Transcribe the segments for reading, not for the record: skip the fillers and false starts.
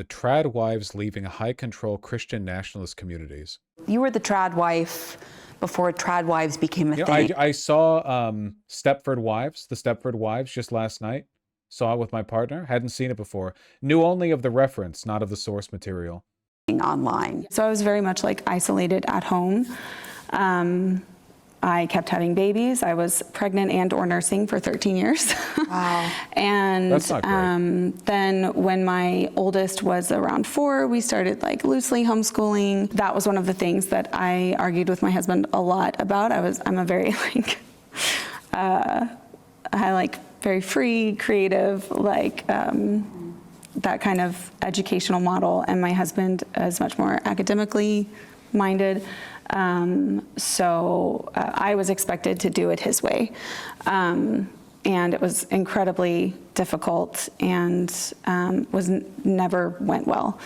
the Tradwives leaving high-control Christian nationalist communities. You were the trad wife before Tradwives became a thing. I saw the Stepford Wives just last night. Saw it with my partner. Hadn't seen it before. Knew only of the reference, not of the source material. Online. So I was very much like isolated at home. I kept having babies. I was pregnant and or nursing for 13 years. Wow. And that's not great. Then when my oldest was around 4, we started like loosely homeschooling. That was one of the things that I argued with my husband a lot about. I'm a very like, I like very free, creative, like that kind of educational model. And my husband is much more academically minded. So I was expected to do it his way. And it was incredibly difficult and never went well.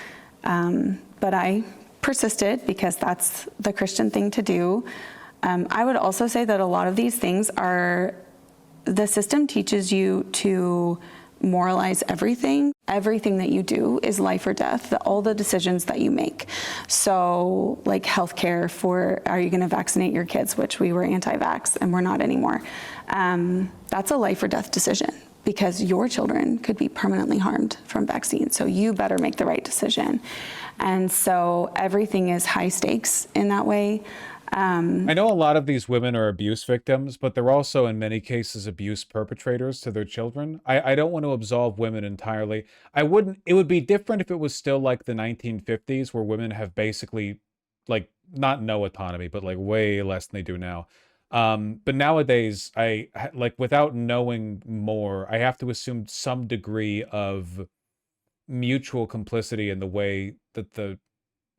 But I persisted because that's the Christian thing to do. I would also say that a lot of these things the system teaches you to moralize everything. Everything that you do is life or death, all the decisions that you make. So like healthcare are you gonna vaccinate your kids, which we were anti-vax and we're not anymore. That's a life or death decision because your children could be permanently harmed from vaccines. So you better make the right decision. And so everything is high stakes in that way. I know a lot of these women are abuse victims, but they're also in many cases abuse perpetrators to their children. I don't want to absolve women entirely. It would be different if it was still like the 1950s where women have basically like not no autonomy, but like way less than they do now. But nowadays, without knowing more, I have to assume some degree of mutual complicity in the way that the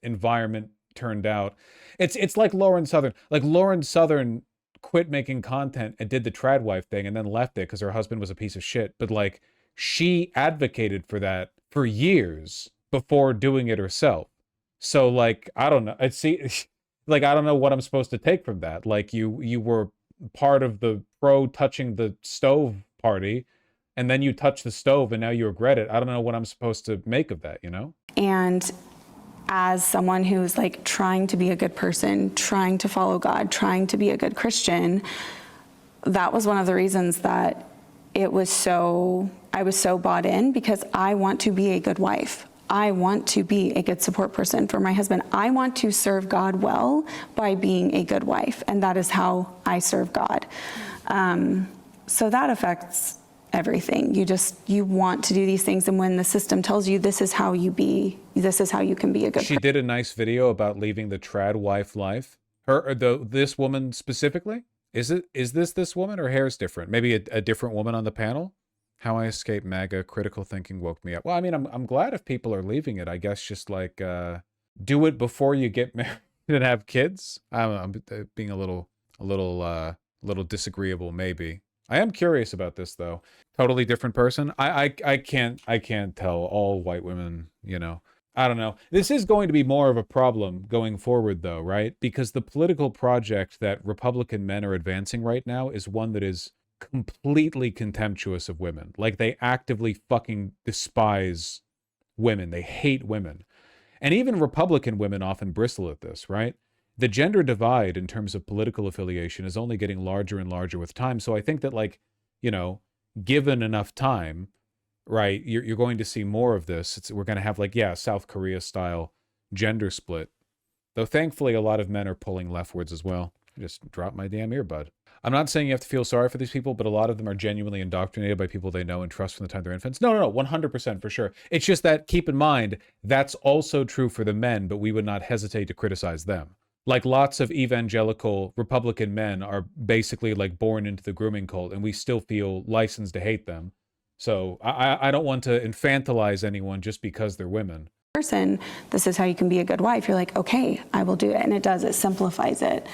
environment turned out. It's like Lauren Southern. Like Lauren Southern quit making content and did the Tradwife thing and then left it because her husband was a piece of shit. But like she advocated for that for years before doing it herself. So like I don't know. I don't know what I'm supposed to take from that. Like you were part of the pro touching the stove party, and then you touch the stove and now you regret it. I don't know what I'm supposed to make of that, you know? And as someone who's like trying to be a good person, trying to follow God, trying to be a good Christian, that was one of the reasons that I was so bought in, because I want to be a good wife. I want to be a good support person for my husband. I want to serve God well by being a good wife, and that is how I serve God. So that affects everything. You want to do these things, and when the system tells you this is how you can be a good person. She did a nice video about leaving the trad wife life. This woman specifically? Is this woman, or hair's different? Maybe a different woman on the panel? How I escaped MAGA, critical thinking woke me up. Well, I mean, I'm glad if people are leaving it. I guess just like do it before you get married and have kids. I'm being a little disagreeable, maybe. I am curious about this though. Totally different person. I can't tell all white women, you know. I don't know. This is going to be more of a problem going forward though, right? Because the political project that Republican men are advancing right now is one that is completely contemptuous of women. Like they actively fucking despise women. They hate women. And even Republican women often bristle at this, right? The gender divide in terms of political affiliation is only getting larger and larger with time. So I think that, like, you know, given enough time, right, you're going to see more of this. We're going to have like, yeah, South Korea style gender split. Though thankfully a lot of men are pulling leftwards as well. I just dropped my damn earbud. I'm not saying you have to feel sorry for these people, but a lot of them are genuinely indoctrinated by people they know and trust from the time they're infants. No, 100% for sure. It's just that, keep in mind, that's also true for the men, but we would not hesitate to criticize them. Like lots of evangelical Republican men are basically like born into the grooming cult, and we still feel licensed to hate them. So I don't want to infantilize anyone just because they're women. Person, this is how you can be a good wife. You're like, okay, I will do it. And it does, it simplifies it.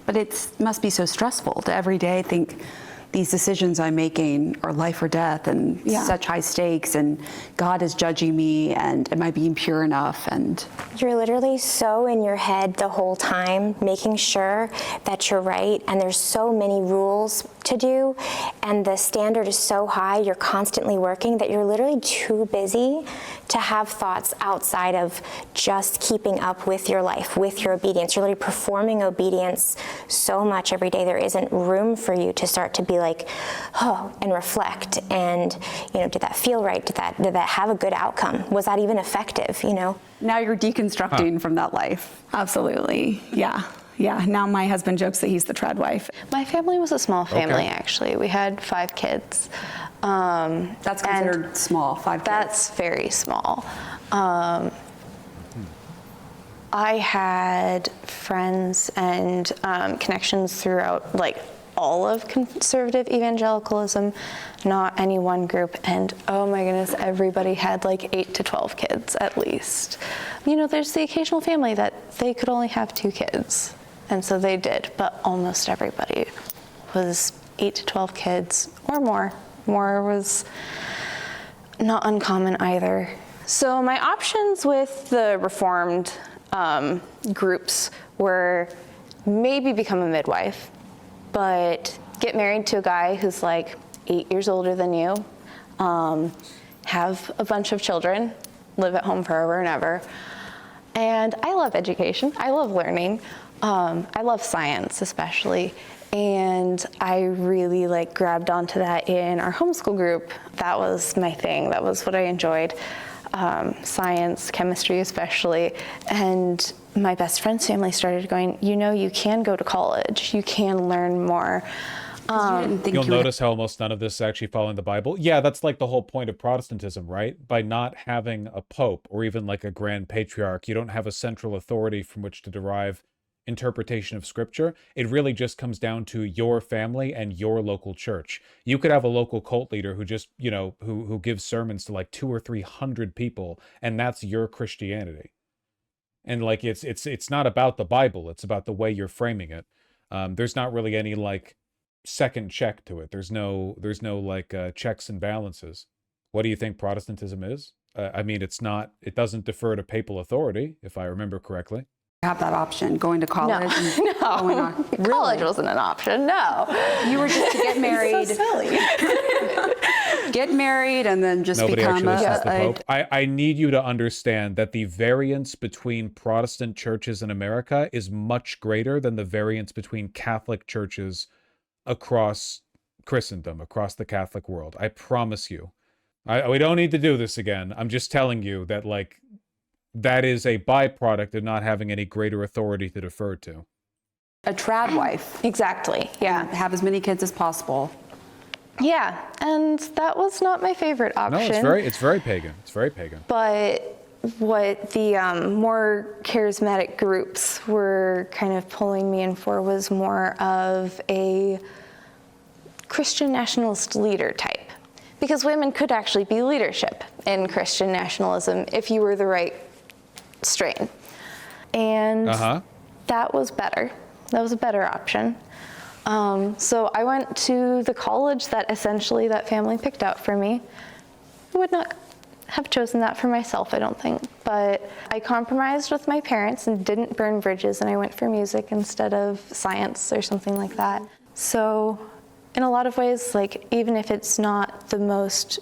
But it must be so stressful to every day think these decisions I'm making are life or death, and such high stakes, and God is judging me, and am I being pure enough? And you're literally so in your head the whole time, making sure that you're right. And there's so many rules to do, and the standard is so high, you're constantly working, that you're literally too busy to have thoughts outside of just keeping up with your life, with your obedience. You're literally performing obedience so much every day, there isn't room for you to start to be like, oh, and reflect, and, you know, did that feel right? Did that have a good outcome? Was that even effective, you know? Now you're deconstructing from that life. Absolutely, yeah. Yeah, now my husband jokes that he's the Tradwife. My family was a small family, actually. We had 5 kids. That's considered small, 5 kids. That's very small. I had friends and connections throughout, like, all of conservative evangelicalism, not any one group. And oh my goodness, everybody had like 8 to 12 kids at least. You know, there's the occasional family that they could only have 2 kids. And so they did, but almost everybody was 8 to 12 kids or more. More was not uncommon either. So my options with the Reformed groups were maybe become a midwife, but get married to a guy who's like 8 years older than you, have a bunch of children, live at home forever and ever. And I love education. I love learning. I love science especially. And I really like grabbed onto that in our homeschool group. That was my thing. That was what I enjoyed. Science, chemistry especially. And my best friend's family started going, you know, you can go to college. You can learn more. You'll notice how almost none of this is actually following the Bible. Yeah, that's like the whole point of Protestantism, right? By not having a pope or even like a grand patriarch, you don't have a central authority from which to derive interpretation of scripture. It really just comes down to your family and your local church. You could have a local cult leader who just, you know, who gives sermons to like 200 or 300 people, and that's your Christianity. And like it's not about the Bible, it's about the way you're framing it. There's not really any like second check to it. There's no like checks and balances. What do you think Protestantism is? I mean, it doesn't defer to papal authority, if I remember correctly. Have that option, going to college. No, Going on. Really? College wasn't an option, no. You were just to get married. So silly. Get married and then just Nobody become actually listens to the Pope. I need you to understand that the variance between Protestant churches in America is much greater than the variance between Catholic churches across Christendom, across the Catholic world. I promise you. We don't need to do this again. I'm just telling you that, like, that is a byproduct of not having any greater authority to defer to. A Tradwife. Exactly, yeah. Have as many kids as possible. Yeah, and that was not my favorite option. No, it's very pagan. It's very pagan. But what the more charismatic groups were kind of pulling me in for was more of a Christian nationalist leader type. Because women could actually be leadership in Christian nationalism if you were the right strain. And that was better. That was a better option. So I went to the college that essentially that family picked out for me. I would not have chosen that for myself, I don't think. But I compromised with my parents and didn't burn bridges, and I went for music instead of science or something like that. So in a lot of ways, like, even if it's not the most,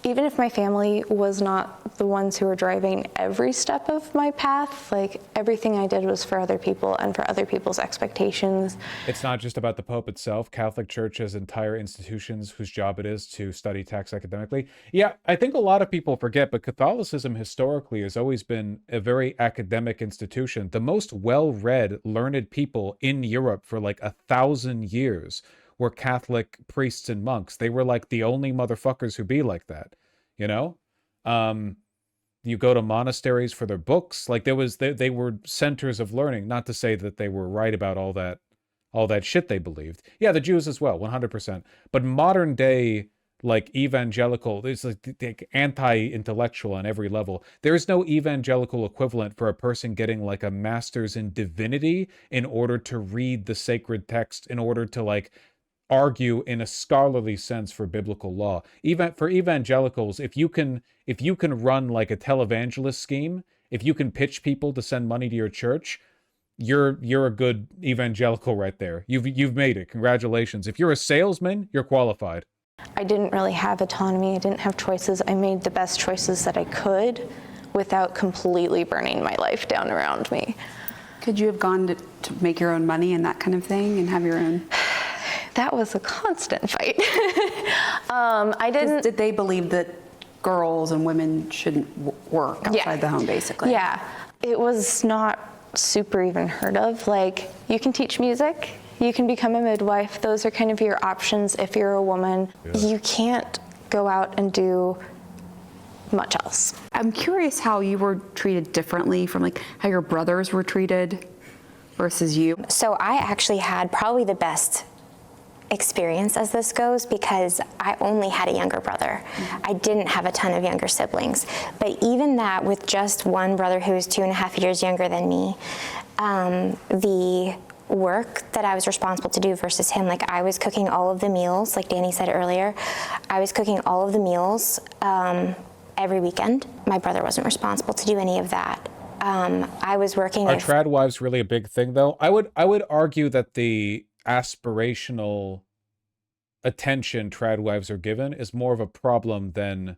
even if my family was not the ones who were driving every step of my path, like, everything I did was for other people and for other people's expectations. It's not just about the Pope itself. Catholic Church has entire institutions whose job it is to study text academically. Yeah, I think a lot of people forget, but Catholicism historically has always been a very academic institution. The most well-read, learned people in Europe for like 1,000 years were Catholic priests and monks. They were like the only motherfuckers who be like that, you know? You go to monasteries for their books. Like they were centers of learning. Not to say that they were right about all that shit they believed. Yeah, the Jews as well, 100%. But modern day, like, evangelical, it's like the anti-intellectual on every level. There is no evangelical equivalent for a person getting like a master's in divinity in order to read the sacred text, in order to like argue in a scholarly sense for biblical law. Even for evangelicals, if you can run like a televangelist scheme, if you can pitch people to send money to your church, you're a good evangelical right there. You've made it. Congratulations. If you're a salesman, you're qualified. I didn't really have autonomy. I didn't have choices. I made the best choices that I could without completely burning my life down around me. Could you have gone to make your own money and that kind of thing and have your own? That was a constant fight. I didn't. Did they believe that girls and women shouldn't work outside the home, basically? Yeah. It was not super even heard of. Like, you can teach music, you can become a midwife. Those are kind of your options if you're a woman. Yeah. You can't go out and do much else. I'm curious how you were treated differently from like how your brothers were treated versus you. So I actually had probably the best experience as this goes because I only had a younger brother. I didn't have a ton of younger siblings. But even that, with just one brother who was 2.5 years younger than me, the work that I was responsible to do versus him, like I was cooking all of the meals, like Danny said earlier, I was cooking all of the meals every weekend. My brother wasn't responsible to do any of that. I was working. Are Tradwives really a big thing though? I would argue that the aspirational attention Tradwives are given is more of a problem than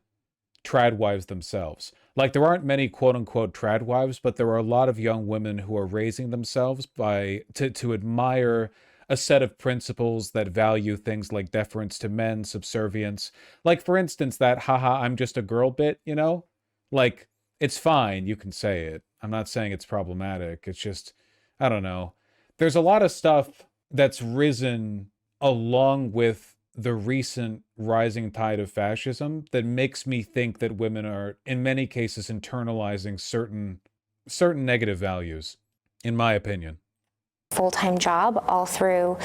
Tradwives themselves. Like, there aren't many quote-unquote Tradwives, but there are a lot of young women who are raising themselves to admire a set of principles that value things like deference to men, subservience. Like, for instance, that haha, I'm just a girl bit, you know? Like, it's fine, you can say it. I'm not saying it's problematic. It's just, I don't know. There's a lot of stuff that's risen along with the recent rising tide of fascism that makes me think that women are, in many cases, internalizing certain negative values, in my opinion. Full-time job all through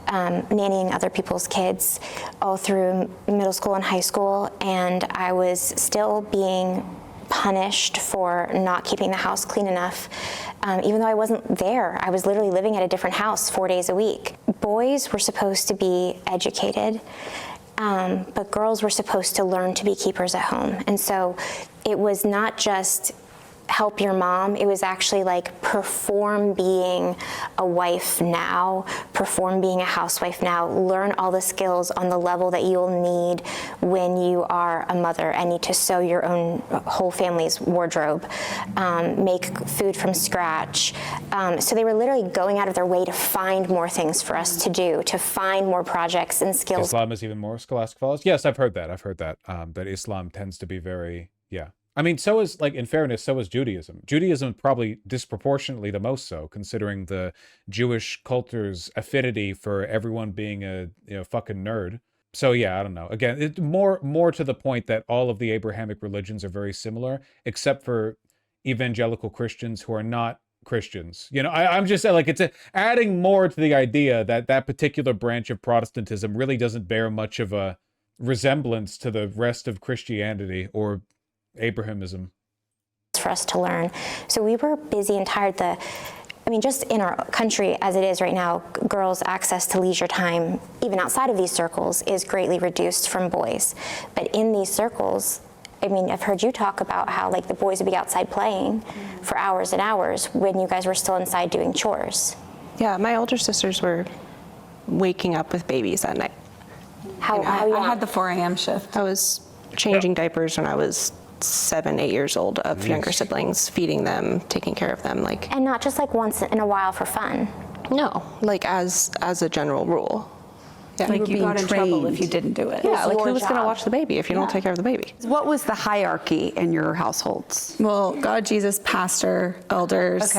nannying other people's kids, all through middle school and high school, and I was still being punished for not keeping the house clean enough, even though I wasn't there. I was literally living at a different house 4 days a week. Boys were supposed to be educated, but girls were supposed to learn to be keepers at home. And so it was not just help your mom, it was actually like perform being a wife now, perform being a housewife now, learn all the skills on the level that you'll need when you are a mother and need to sew your own whole family's wardrobe, make food from scratch. So they were literally going out of their way to find more things for us to do, to find more projects and skills. Islam is even more scholastic fellows? Yes, I've heard that. That Islam tends to be very, yeah. I mean, so is, like, in fairness, so is Judaism. Judaism probably disproportionately the most so, considering the Jewish culture's affinity for everyone being a fucking nerd. So yeah, I don't know. Again, it's more to the point that all of the Abrahamic religions are very similar, except for evangelical Christians who are not Christians. You know, I'm just saying, like, it's adding more to the idea that that particular branch of Protestantism really doesn't bear much of a resemblance to the rest of Christianity or Abrahamism. For us to learn. So we were busy and tired. Just in our country as it is right now, girls' access to leisure time, even outside of these circles, is greatly reduced from boys. But in these circles, I've heard you talk about how, like, the boys would be outside playing for hours and hours when you guys were still inside doing chores. Yeah, my older sisters were waking up with babies at night. I had the 4 a.m. shift. I was changing diapers when I was 7, 8 years old of younger siblings, feeding them, taking care of them, like. And not just like once in a while for fun. No, like as a general rule. Yeah. Like you got in trouble if you didn't do it. Yeah, like who was going to watch the baby if you don't take care of the baby? What was the hierarchy in your households? Well, God, Jesus, pastor, elders,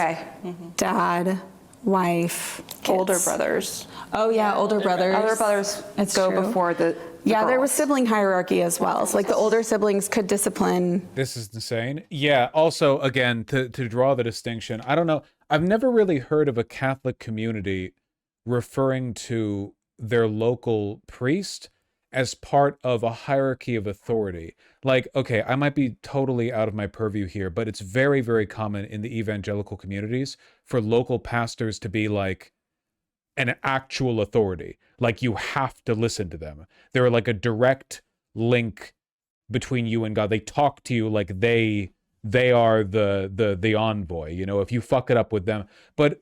dad, wife, kids. Older brothers. Oh yeah, older brothers. Older brothers go before the yeah, there was girls. sibling hierarchy as well. So like the older siblings could discipline. This is insane. Yeah, also, again, to draw the distinction, I don't know. I've never really heard of a Catholic community referring to their local priest as part of a hierarchy of authority. Like, okay, I might be totally out of my purview here, but it's very, very common in the evangelical communities for local pastors to be like an actual authority. Like, you have to listen to them. They're like a direct link between you and God. They talk to you like they they are the envoy, you know, if you fuck it up with them. But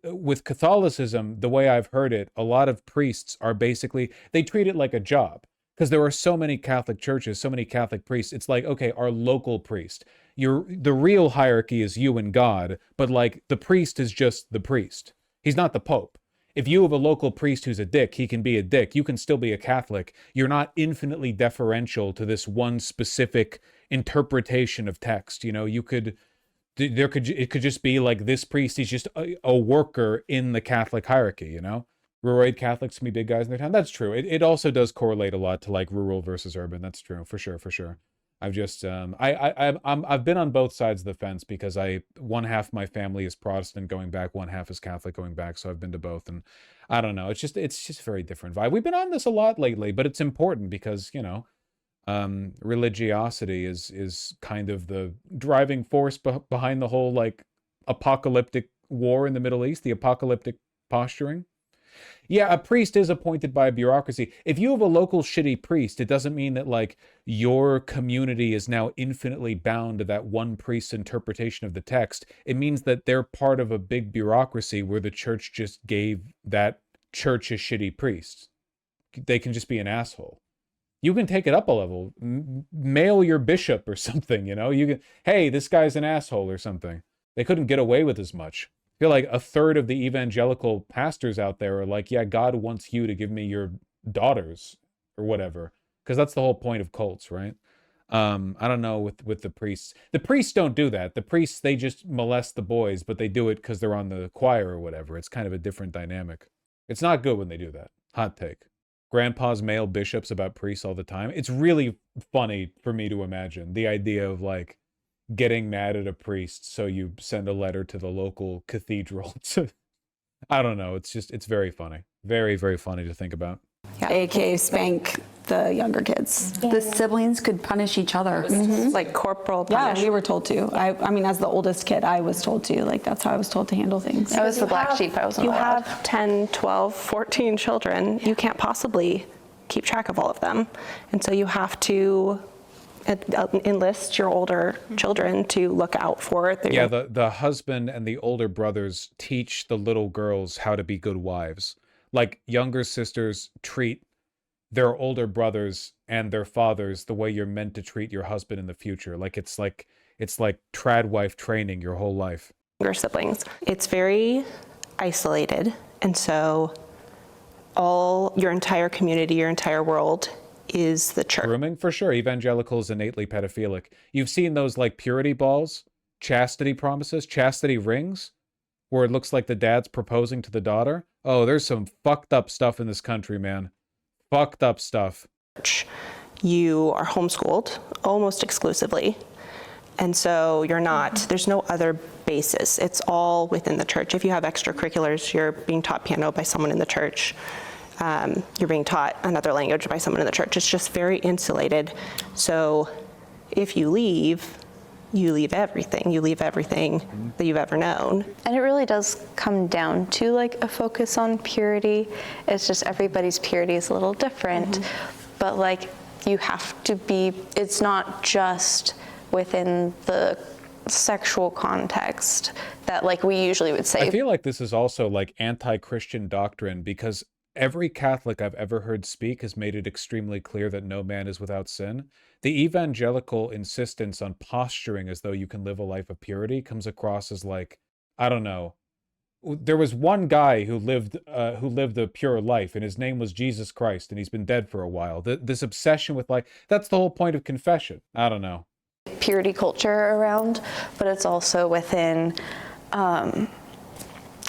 with Catholicism, the way I've heard it, a lot of priests are basically, they treat it like a job, because there are so many Catholic churches, so many Catholic priests. It's like, okay, our local priest, the real hierarchy is you and God, but like the priest is just the priest. He's not the Pope. If you have a local priest who's a dick, he can be a dick. You can still be a Catholic. You're not infinitely deferential to this one specific interpretation of text. You know, it could just be like, this priest, he's just a worker in the Catholic hierarchy, you know? Rural Catholics can be big guys in their town. That's true. It also does correlate a lot to like rural versus urban. That's true, for sure. I've just I've been on both sides of the fence, because one half my family is Protestant going back, one half is Catholic going back, so I've been to both, and I don't know. It's just a very different vibe. We've been on this a lot lately, but it's important because, you know, religiosity is kind of the driving force behind the whole like apocalyptic war in the Middle East, the apocalyptic posturing. Yeah, a priest is appointed by a bureaucracy. If you have a local shitty priest, it doesn't mean that like your community is now infinitely bound to that one priest's interpretation of the text. It means that they're part of a big bureaucracy where the church just gave that church a shitty priest. They can just be an asshole. You can take it up a level, mail your bishop or something, you know? You can, hey, this guy's an asshole or something. They couldn't get away with as much. I feel like a third of the evangelical pastors out there are like, yeah, God wants you to give me your daughters or whatever, because that's the whole point of cults, right? I don't know with the priests. The priests don't do that. The priests, they just molest the boys, but they do it because they're on the choir or whatever. It's kind of a different dynamic. It's not good when they do that. Hot take. Grandpas mail bishops about priests all the time. It's really funny for me to imagine the idea of like getting mad at a priest, so you send a letter to the local cathedral to, I don't know, it's very funny. Very, very funny to think about. Yeah, AKA spank the younger kids. The siblings could punish each other. Like corporal Yeah, punishment. we were told to. I mean, as the oldest kid, I was told to. Like, that's how I was told to handle things. I was the black sheep. I wasn't You allowed. have 10, 12, 14 children. You can't possibly keep track of all of them. And so you have to enlist your older children to look out for it. Yeah, the husband and the older brothers teach the little girls how to be good wives. Like, younger sisters treat their older brothers and their fathers the way you're meant to treat your husband in the future. It's like Tradwife training your whole life. Younger siblings. It's very isolated. And so your entire community, your entire world is the church. Grooming, for sure. Evangelical is innately pedophilic. You've seen those like purity balls, chastity promises, chastity rings, where it looks like the dad's proposing to the daughter. Oh, there's some fucked up stuff in this country, man. Fucked up stuff. You are homeschooled almost exclusively. And so you're not, there's no other basis. It's all within the church. If you have extracurriculars, you're being taught piano by someone in the church. You're being taught another language by someone in the church. It's just very insulated. So if you leave everything. You leave everything that you've ever known. And it really does come down to like a focus on purity. It's just everybody's purity is a little different, but like you have to be, it's not just within the sexual context that like we usually would say. I feel like this is also like anti-Christian doctrine, because every Catholic I've ever heard speak has made it extremely clear that no man is without sin. The evangelical insistence on posturing as though you can live a life of purity comes across as like, I don't know. There was one guy who lived a pure life, and his name was Jesus Christ, and he's been dead for a while. This obsession with like, that's the whole point of confession. I don't know. Purity culture around, but it's also within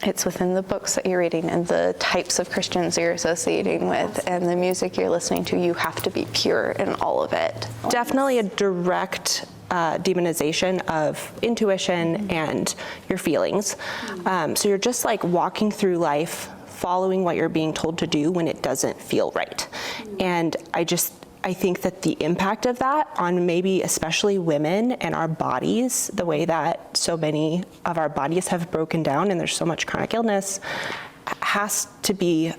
it's within the books that you're reading and the types of Christians you're associating with and the music you're listening to. You have to be pure in all of it. Definitely a direct demonization of intuition and your feelings. So you're just like walking through life, following what you're being told to do when it doesn't feel right. And I think that the impact of that on maybe especially women and our bodies, the way that so many of our bodies have broken down and there's so much chronic illness, has to be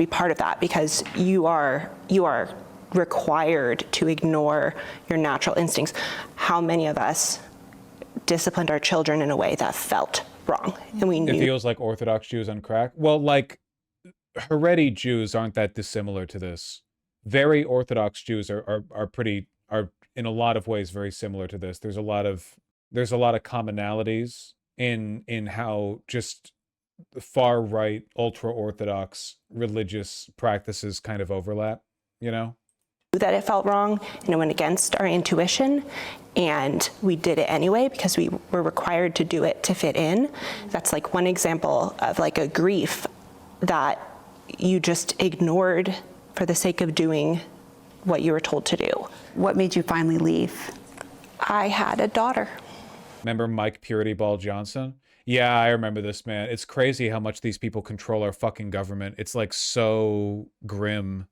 part of that, because you are required to ignore your natural instincts. How many of us disciplined our children in a way that felt wrong? And we knew. It feels like Orthodox Jews on crack. Well, like, Haredi Jews aren't that dissimilar to this. Very Orthodox Jews are in a lot of ways very similar to this. There's a lot of commonalities in how just far right, ultra Orthodox religious practices kind of overlap, you know? That it felt wrong and it went against our intuition, and we did it anyway because we were required to do it to fit in. That's like one example of like a grief that you just ignored for the sake of doing what you were told to do. What made you finally leave? I had a daughter. Remember Mike Purity Ball Johnson? Yeah, I remember this, man. It's crazy how much these people control our fucking government. It's like so grim.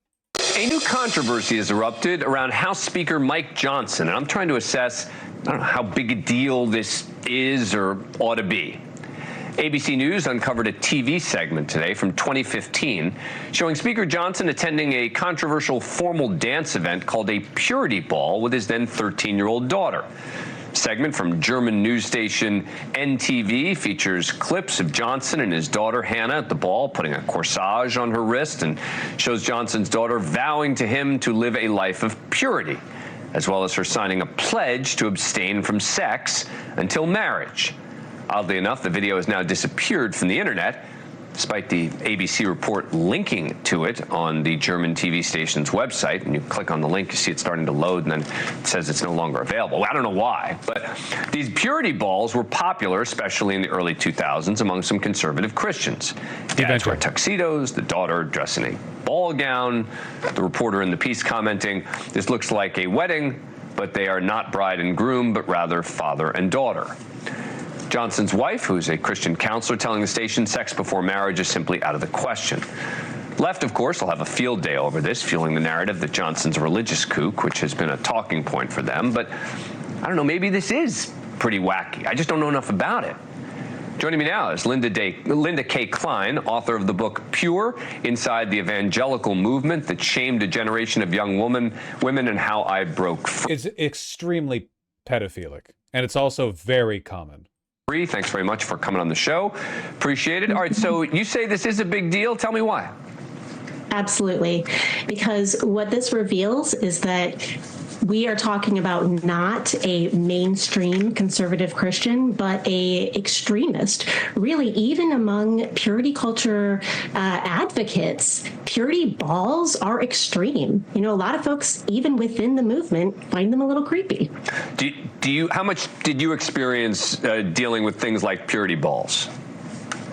A new controversy has erupted around House Speaker Mike Johnson, and I'm trying to assess, I don't know, how big a deal this is or ought to be. ABC News uncovered a TV segment today from 2015 showing Speaker Johnson attending a controversial formal dance event called a Purity Ball with his then 13-year-old daughter. Segment from German news station NTV features clips of Johnson and his daughter Hannah at the ball putting a corsage on her wrist, and shows Johnson's daughter vowing to him to live a life of purity, as well as her signing a pledge to abstain from sex until marriage. Oddly enough, the video has now disappeared from the internet, despite the ABC report linking to it on the German TV station's website. When you click on the link, you see it starting to load, and then it says it's no longer available. Well, I don't know why, but these purity balls were popular, especially in the early 2000s, among some conservative Christians. Dads wear tuxedos, the daughter dressed in a ball gown. The reporter in the piece commenting, "This looks like a wedding, but they are not bride and groom, but rather father and daughter." Johnson's wife, who's a Christian counselor, telling the station sex before marriage is simply out of the question. Left, of course, will have a field day over this, fueling the narrative that Johnson's a religious kook, which has been a talking point for them. But I don't know, maybe this is pretty wacky. I just don't know enough about it. Joining me now is Linda K. Klein, author of the book Pure, Inside the Evangelical Movement That Shamed a Generation of Young Women and How I Broke Free. It's extremely pedophilic, and it's also very common. Thanks very much for coming on the show. Appreciate it. All right, so you say this is a big deal. Tell me why. Absolutely. Because what this reveals is that we are talking about not a mainstream conservative Christian, but a extremist. Really, even among purity culture advocates, purity balls are extreme. You know, a lot of folks, even within the movement, find them a little creepy. How much did you experience dealing with things like purity balls?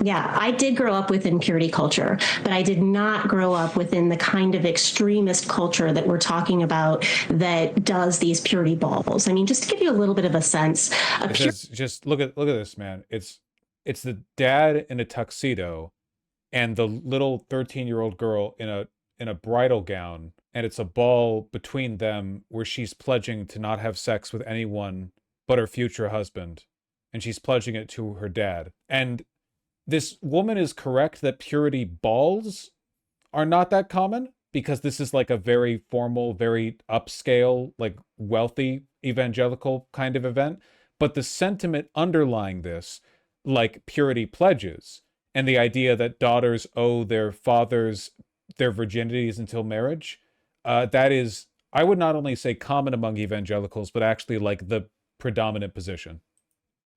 Yeah, I did grow up within purity culture, but I did not grow up within the kind of extremist culture that we're talking about that does these purity balls. I mean, just to give you a little bit of a sense. Just look at this, man. It's the dad in a tuxedo and the little 13-year-old girl in a bridal gown, and it's a ball between them where she's pledging to not have sex with anyone but her future husband, and she's pledging it to her dad. And this woman is correct that purity balls are not that common, because this is like a very formal, very upscale, like wealthy evangelical kind of event. But the sentiment underlying this, like purity pledges, and the idea that daughters owe their fathers their virginities until marriage, that is, I would not only say common among evangelicals, but actually like the predominant position.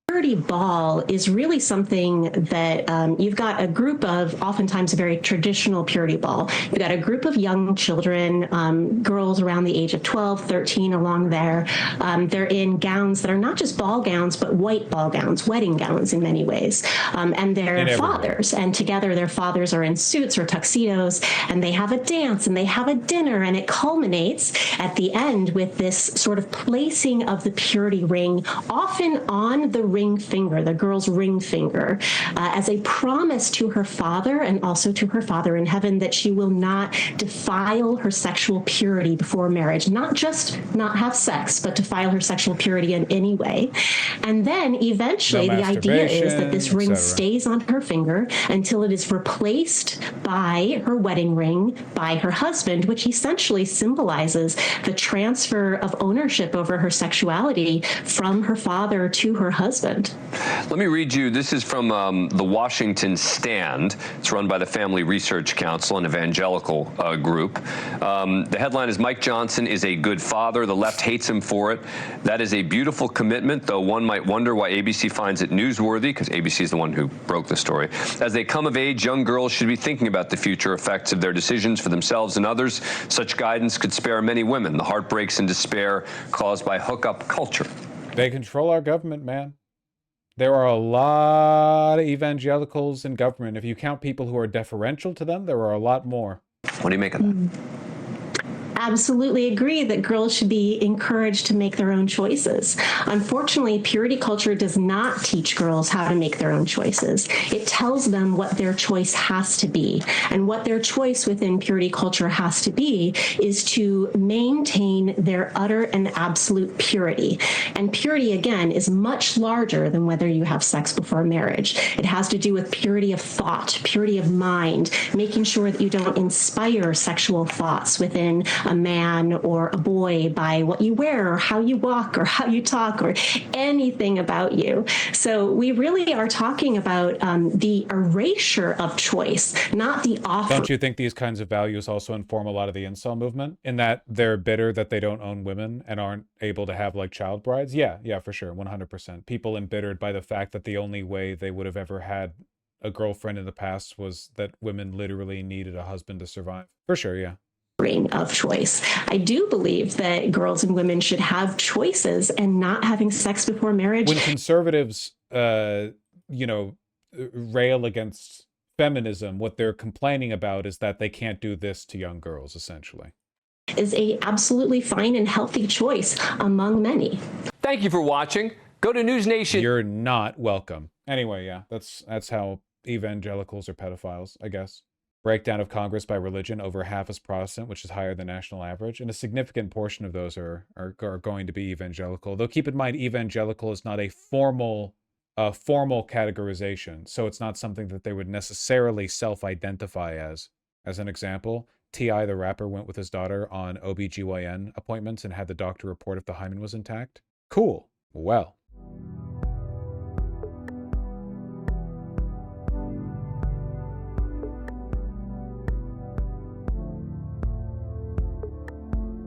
Purity ball is really something that you've got a group of, oftentimes a very traditional purity ball. You've got a group of young children, girls around the age of 12, 13, along there. They're in gowns that are not just ball gowns, but white ball gowns, wedding gowns in many ways. And they're fathers, and together their fathers are in suits or tuxedos, and they have a dance and they have a dinner, and it culminates at the end with this sort of placing of the purity ring, often on the ring ring finger, the girl's ring finger, as a promise to her father and also to her father in heaven that she will not defile her sexual purity before marriage, not just not have sex, but defile her sexual purity in any way. And then eventually the idea is that this ring stays on her finger until it is replaced by her wedding ring by her husband, which essentially symbolizes the transfer of ownership over her sexuality from her father to her husband. Let me read you, this is from the Washington Stand. It's run by the Family Research Council, an evangelical group. The headline is, Mike Johnson is a good father. The left hates him for it. That is a beautiful commitment, though one might wonder why ABC finds it newsworthy, because ABC is the one who broke the story. As they come of age, young girls should be thinking about the future effects of their decisions for themselves and others. Such guidance could spare many women the heartbreaks and despair caused by hookup culture. They control our government, man. There are a lot of evangelicals in government. If you count people who are deferential to them, there are a lot more. What do you make of that? Absolutely agree that girls should be encouraged to make their own choices. Unfortunately, purity culture does not teach girls how to make their own choices. It tells them what their choice has to be. And what their choice within purity culture has to be is to maintain their utter and absolute purity. And purity, again, is much larger than whether you have sex before marriage. It has to do with purity of thought, purity of mind, making sure that you don't inspire sexual thoughts within a man or a boy by what you wear or how you walk or how you talk or anything about you. So we really are talking about the erasure of choice, not the offer. Don't you think these kinds of values also inform a lot of the incel movement, in that they're bitter that they don't own women and aren't able to have like child brides? Yeah, for sure, 100%. People embittered by the fact that the only way they would have ever had a girlfriend in the past was that women literally needed a husband to survive. For sure, yeah. Of choice. I do believe that girls and women should have choices, and not having sex before marriage. When conservatives, rail against feminism, what they're complaining about is that they can't do this to young girls, essentially. Is a absolutely fine and healthy choice among many. Thank you for watching. Go to News Nation. You're not welcome. Anyway, yeah, that's how evangelicals are pedophiles, I guess. Breakdown of Congress by religion: over half is Protestant, which is higher than national average, and a significant portion of those are going to be evangelical. Though keep in mind, evangelical is not a formal categorization, so it's not something that they would necessarily self-identify as. As an example, T.I. the rapper went with his daughter on OBGYN appointments and had the doctor report if the hymen was intact. Cool. Well.